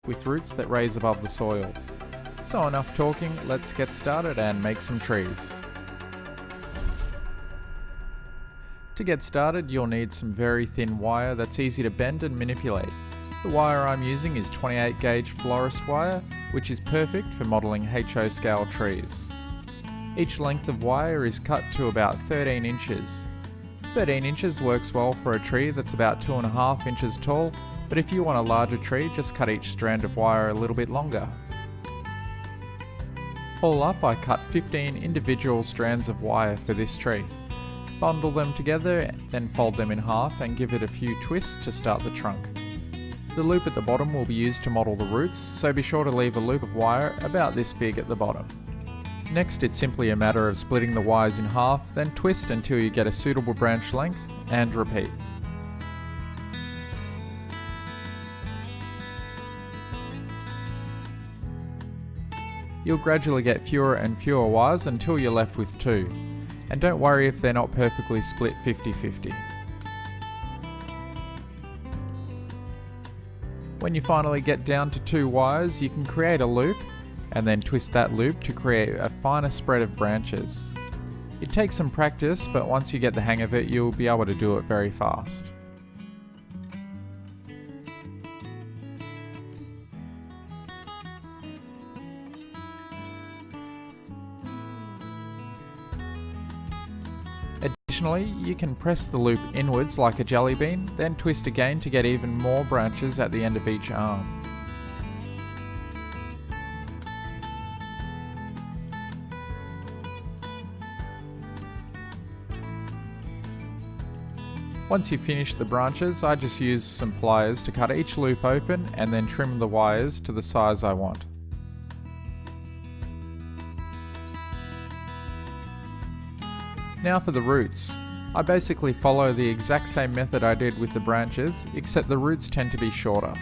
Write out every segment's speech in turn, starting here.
with roots that raise above the soil. So enough talking, let's get started and make some trees. To get started, you'll need some very thin wire that's easy to bend and manipulate. The wire I'm using is 28 gauge florist wire, which is perfect for modelling HO scale trees. Each length of wire is cut to about 13 inches. 13 inches works well for a tree that's about 2.5 inches tall, but if you want a larger tree, just cut each strand of wire a little bit longer. All up, I cut 15 individual strands of wire for this tree. Bundle them together, then fold them in half and give it a few twists to start the trunk. The loop at the bottom will be used to model the roots, so be sure to leave a loop of wire about this big at the bottom. Next, it's simply a matter of splitting the wires in half, then twist until you get a suitable branch length, and repeat. You'll gradually get fewer and fewer wires until you're left with 2. And don't worry if they're not perfectly split 50-50. When you finally get down to 2 wires, you can create a loop and then twist that loop to create a finer spread of branches. It takes some practice, but once you get the hang of it, you'll be able to do it very fast. Additionally, you can press the loop inwards like a jelly bean, then twist again to get even more branches at the end of each arm. Once you've finished the branches, I just use some pliers to cut each loop open and then trim the wires to the size I want. Now for the roots. I basically follow the exact same method I did with the branches, except the roots tend to be shorter.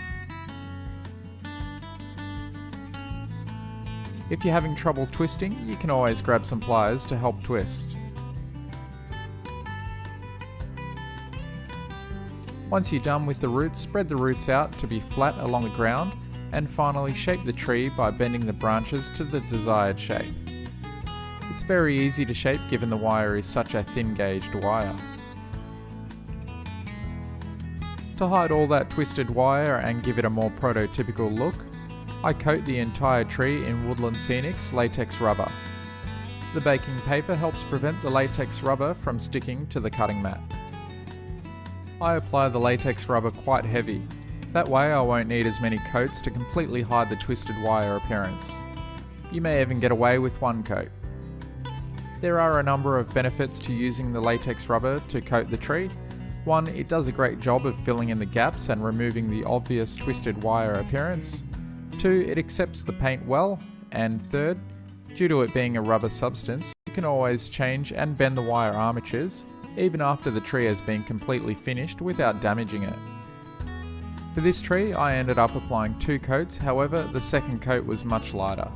If you're having trouble twisting, you can always grab some pliers to help twist. Once you're done with the roots, spread the roots out to be flat along the ground, and finally shape the tree by bending the branches to the desired shape. It's very easy to shape given the wire is such a thin-gauged wire. To hide all that twisted wire and give it a more prototypical look, I coat the entire tree in Woodland Scenic's latex rubber. The baking paper helps prevent the latex rubber from sticking to the cutting mat. I apply the latex rubber quite heavy. That way I won't need as many coats to completely hide the twisted wire appearance. You may even get away with one coat. There are a number of benefits to using the latex rubber to coat the tree. 1, it does a great job of filling in the gaps and removing the obvious twisted wire appearance. 2, it accepts the paint well. And 3rd, due to it being a rubber substance, you can always change and bend the wire armatures, even after the tree has been completely finished without damaging it. For this tree, I ended up applying 2 coats, however, the second coat was much lighter.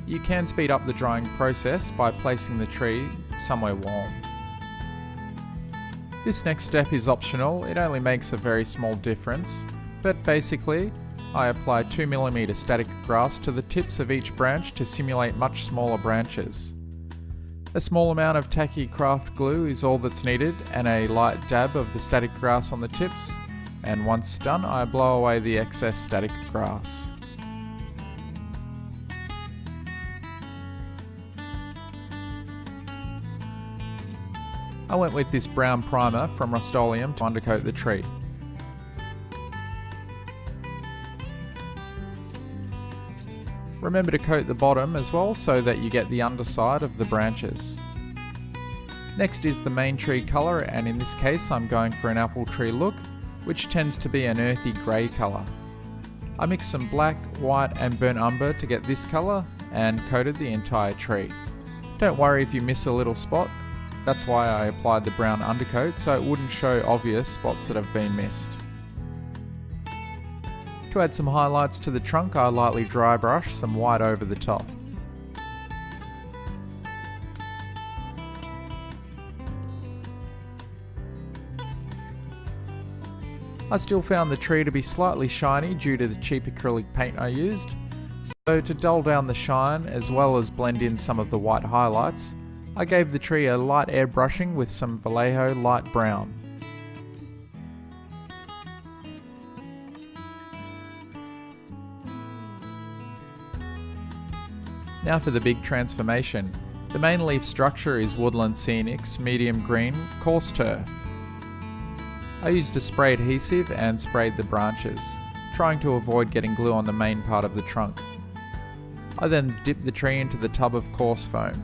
You can speed up the drying process by placing the tree somewhere warm. This next step is optional, it only makes a very small difference, but basically I apply 2mm static grass to the tips of each branch to simulate much smaller branches. A small amount of tacky craft glue is all that's needed and a light dab of the static grass on the tips, and once done I blow away the excess static grass. I went with this brown primer from Rust-Oleum to undercoat the tree. Remember to coat the bottom as well so that you get the underside of the branches. Next is the main tree colour, and in this case I'm going for an apple tree look, which tends to be an earthy grey colour. I mixed some black, white and burnt umber to get this colour and coated the entire tree. Don't worry if you miss a little spot. That's why I applied the brown undercoat, so it wouldn't show obvious spots that have been missed. To add some highlights to the trunk, I lightly dry brush some white over the top. I still found the tree to be slightly shiny due to the cheap acrylic paint I used, so to dull down the shine as well as blend in some of the white highlights, I gave the tree a light airbrushing with some Vallejo light brown. Now for the big transformation. The main leaf structure is Woodland Scenics medium green coarse turf. I used a spray adhesive and sprayed the branches, trying to avoid getting glue on the main part of the trunk. I then dipped the tree into the tub of coarse foam.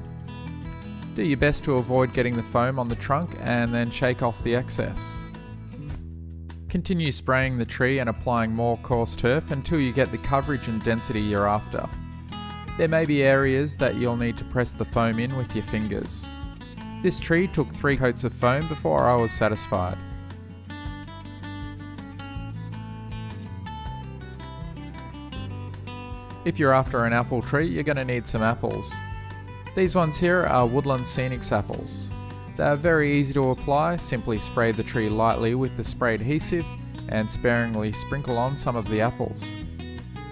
Do your best to avoid getting the foam on the trunk and then shake off the excess. Continue spraying the tree and applying more coarse turf until you get the coverage and density you're after. There may be areas that you'll need to press the foam in with your fingers. This tree took 3 coats of foam before I was satisfied. If you're after an apple tree, you're going to need some apples. These ones here are Woodland Scenics apples. They are very easy to apply. Simply spray the tree lightly with the spray adhesive and sparingly sprinkle on some of the apples.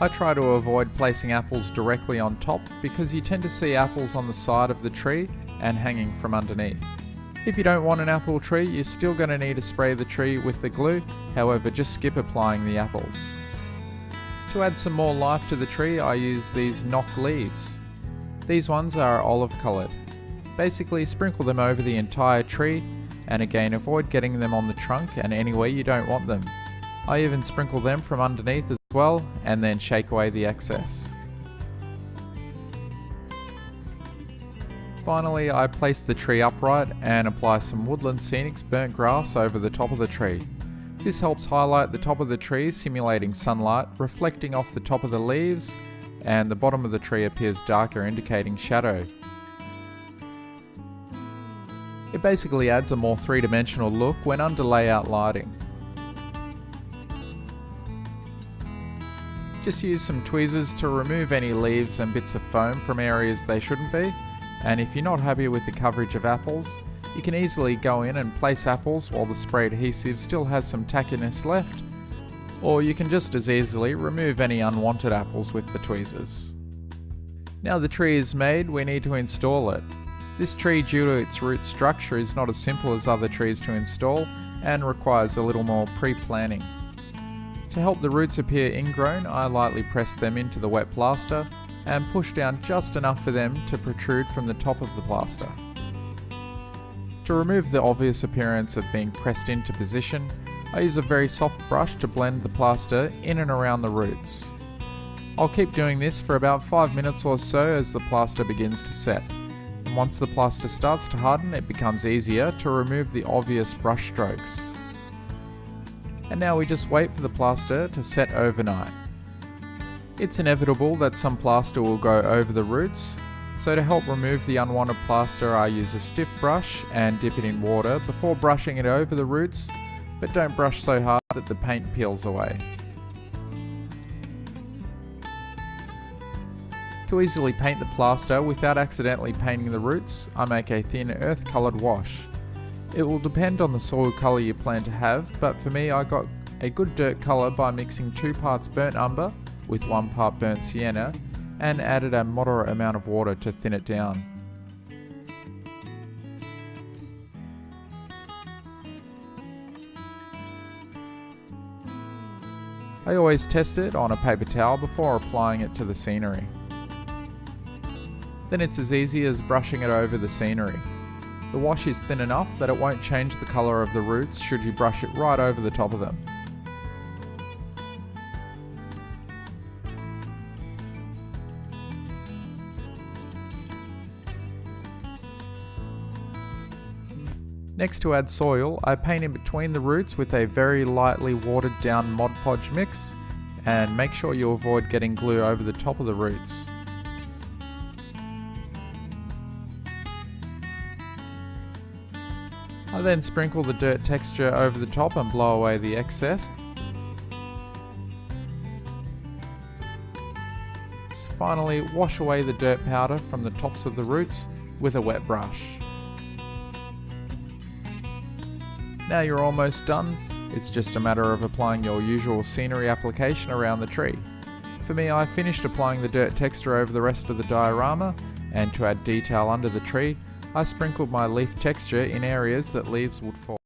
I try to avoid placing apples directly on top because you tend to see apples on the side of the tree and hanging from underneath. If you don't want an apple tree, you're still going to need to spray the tree with the glue, however just skip applying the apples. To add some more life to the tree, I use these knock leaves. These ones are olive coloured. Basically sprinkle them over the entire tree, and again avoid getting them on the trunk and anywhere you don't want them. I even sprinkle them from underneath as well, and then shake away the excess. Finally, I place the tree upright and apply some Woodland Scenics burnt grass over the top of the tree. This helps highlight the top of the tree, simulating sunlight, reflecting off the top of the leaves, and the bottom of the tree appears darker, indicating shadow. It basically adds a more three-dimensional look when under layout lighting. Just use some tweezers to remove any leaves and bits of foam from areas they shouldn't be, and if you're not happy with the coverage of apples, you can easily go in and place apples while the spray adhesive still has some tackiness left, or you can just as easily remove any unwanted apples with the tweezers. Now the tree is made, we need to install it. This tree, due to its root structure, is not as simple as other trees to install and requires a little more pre-planning. To help the roots appear ingrown, I lightly press them into the wet plaster and push down just enough for them to protrude from the top of the plaster. To remove the obvious appearance of being pressed into position, I use a very soft brush to blend the plaster in and around the roots. I'll keep doing this for about 5 minutes or so as the plaster begins to set. And once the plaster starts to harden, it becomes easier to remove the obvious brush strokes. And now we just wait for the plaster to set overnight. It's inevitable that some plaster will go over the roots, so to help remove the unwanted plaster I use a stiff brush and dip it in water before brushing it over the roots, but don't brush so hard that the paint peels away. To easily paint the plaster without accidentally painting the roots, I make a thin earth coloured wash. It will depend on the soil colour you plan to have, but for me I got a good dirt colour by mixing 2 parts burnt umber with 1 part burnt sienna and added a moderate amount of water to thin it down. I always test it on a paper towel before applying it to the scenery. Then it's as easy as brushing it over the scenery. The wash is thin enough that it won't change the colour of the roots should you brush it right over the top of them. Next, to add soil, I paint in between the roots with a very lightly watered down Mod Podge mix, and make sure you avoid getting glue over the top of the roots. I then sprinkle the dirt texture over the top and blow away the excess. Finally, wash away the dirt powder from the tops of the roots with a wet brush. Now you're almost done. It's just a matter of applying your usual scenery application around the tree. For me, I finished applying the dirt texture over the rest of the diorama, and to add detail under the tree, I sprinkled my leaf texture in areas that leaves would fall.